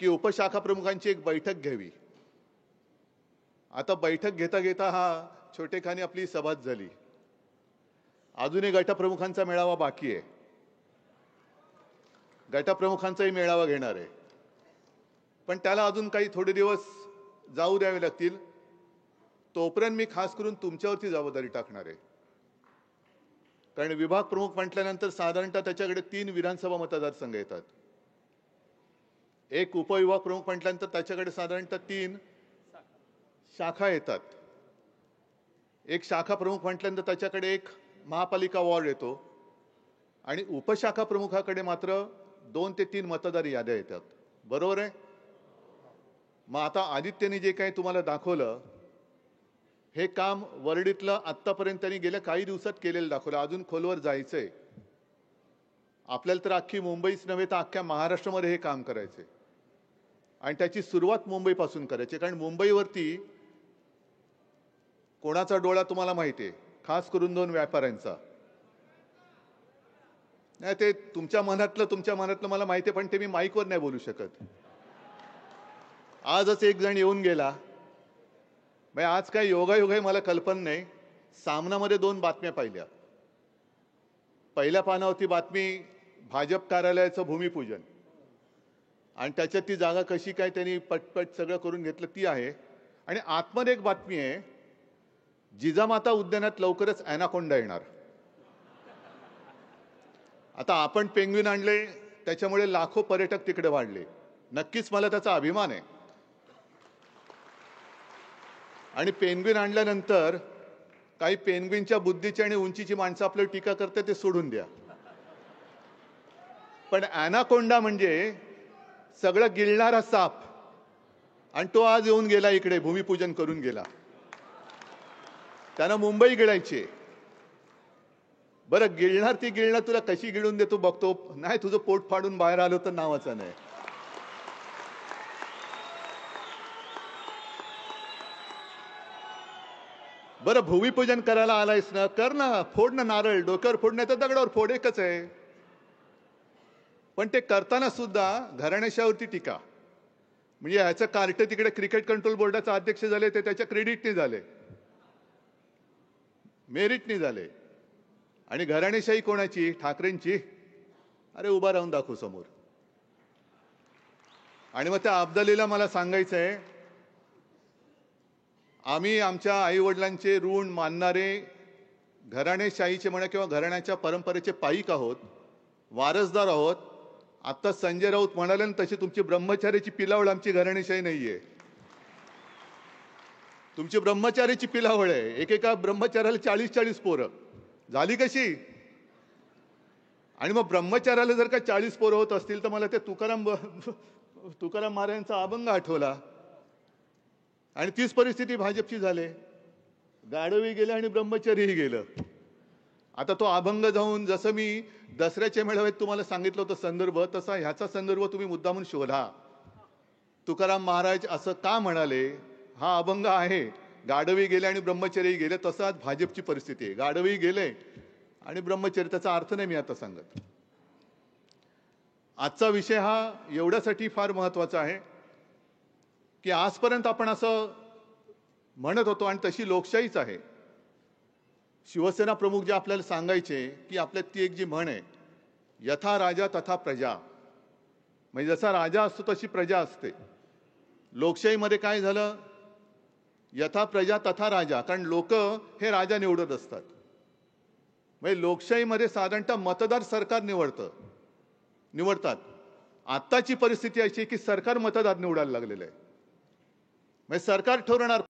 की उपशाखा प्रमुखांची एक बैठक घ्यावी। आता बैठक घेता घेता हा छोटेखानी आपली सभाच झाली। अजूनही गटप्रमुखांचा मेळावा बाकी आहे। गटप्रमुखांचाही मेळावा घेणार आहे, पण त्याला अजून काही थोडे दिवस जाऊ द्यावे लागतील। तोपर्यंत मी खास करून तुमच्यावरती जबाबदारी टाकणार आहे, कारण विभाग प्रमुख म्हटल्यानंतर साधारणतः त्याच्याकडे 3 विधानसभा मतदारसंघ येतात। एक उपविभाग प्रमुख म्हटल्यानंतर त्याच्याकडे साधारणतः 3 शाखा येतात। एक शाखा प्रमुख म्हटल्यानंतर त्याच्याकडे एक महापालिका वॉर्ड येतो आणि उपशाखा प्रमुखाकडे मात्र 2 ते 3 मतदार याद्या येतात। बरोबर आहे? मग आता आदित्यने जे काही तुम्हाला दाखवलं हे काम वर्डीतलं आत्तापर्यंत त्यांनी गेल्या काही दिवसात केलेलं दाखवलं। अजून खोलवर जायचंय आपल्याला। तर अख्खी मुंबईच नव्हे तर अख्ख्या महाराष्ट्रामध्ये हे काम करायचे आणि त्याची सुरुवात मुंबईपासून करायची, कारण मुंबईवरती कोणाचा डोळा तुम्हाला माहिती आहे, खास करून 2 व्यापाऱ्यांचा। नाही ते तुमच्या मनातलं मला माहिती आहे, पण ते मी माईकवर नाही बोलू शकत। आजच एक जण येऊन गेला, आज काय योगायोग आहे मला कल्पना नाही। सामनामध्ये 2 बातम्या पाहिल्या। पहिल्या पानावरती बातमी भाजप कार्यालयाचं भूमिपूजन आणि त्याच्यात ती जागा कशी काय त्यांनी पटपट सगळं करून घेतलं ती आहे, आणि आतमध्ये एक बातमी आहे जिजामाता उद्यानात लवकरच ॲनाकोंडा येणार। आता आपण पेंग्विन आणले त्याच्यामुळे लाखो पर्यटक तिकडे वाढले, नक्कीच मला त्याचा अभिमान आहे। आणि पेंग्विन आणल्यानंतर काही पेंग्विनच्या बुद्धीची आणि उंचीची माणसं आपल्याला टीका करते ते सोडून द्या, पण ॲनाकोंडा म्हणजे सगळं गिळणारा साप, आणि तो आज येऊन गेला इकडे भूमिपूजन करून गेला। त्यानं मुंबई गिळायची। बरं गिळणार ती गिळणार, तुला कशी गिळून देतो बघतो। नाही तुझं पोट फाडून बाहेर आलं तर नावाचं नाही। बरं भूमिपूजन करायला आलायस ना, कर ना, फोड ना नारळ, डोक्यावर फोड नाही तर दगडावर फोड, एकच आहे। पण ते करताना सुद्धा घराण्याशावरती टीका, म्हणजे ह्याचं कार्ट तिकडे क्रिकेट कंट्रोल बोर्डाचा अध्यक्ष झाले ते त्याच्या क्रेडिटने झाले, मेरिटने झाले। आणि घराणेशाही कोणाची? ठाकरेंची। अरे उभा राहून दाखवू समोर। आणि मग त्या अब्दालीला मला सांगायचंय, आम्ही आमच्या आई वडिलांचे ऋण मानणारे घराणेशाहीचे म्हणा किंवा घराण्याच्या परंपरेचे पाईक आहोत, वारसदार आहोत। आता संजय राऊत म्हणाले ना तशी तुमची ब्रह्मचार्याची पिलावळ आमची घराणेशाही नाहीये। तुमची ब्रह्मचार्याची पिलावळ आहे। एकेका ब्रह्मचार्याला 40-40 पोरं झाली कशी? आणि मग ब्रह्मचार्याला जर का 40 पोरं होत असतील तर मला ते तुकाराम महाराजांचा अभंग आठवला, आणि तीच परिस्थिती भाजपची झाली। गाढवही गेले आणि ब्रह्मचर्यही गेलं। आता तो अभंग जाऊन जसं मी दसऱ्याच्या मेळाव्यात तुम्हाला सांगितलं होतं संदर्भ, तसा ह्याचा संदर्भ तुम्ही मुद्दामून शोधा। तुकाराम महाराज असं का म्हणाले? हा अभंग आहे, गाढवही गेले आणि ब्रह्मचर्यही गेले। तसाच भाजपची परिस्थिती आहे, गाढवही गेले आणि ब्रह्मचर्य। त्याचा अर्थ नाही मी आता सांगत। आजचा विषय हा एवढ्यासाठी फार महत्त्वाचा आहे की आजपर्यंत आपण असं म्हणत होतो, आणि तशी लोकशाहीच आहे। शिवसेना प्रमुख जे आपल्याला सांगायचे की आपल्यात ती एक जी म्हण आहे, यथा राजा तथा प्रजा, म्हणजे जसा राजा असतो तशी प्रजा असते। लोकशाहीमध्ये काय झालं? यथा प्रजा तथा राजा, कारण लोक हे राजा निवडत असतात। म्हणजे लोकशाहीमध्ये साधारणतः मतदार सरकार निवडतात। आत्ताची परिस्थिती अशी की सरकार मतदार निवडायला लागलेलं आहे, म्हणजे सरकार ठरवणार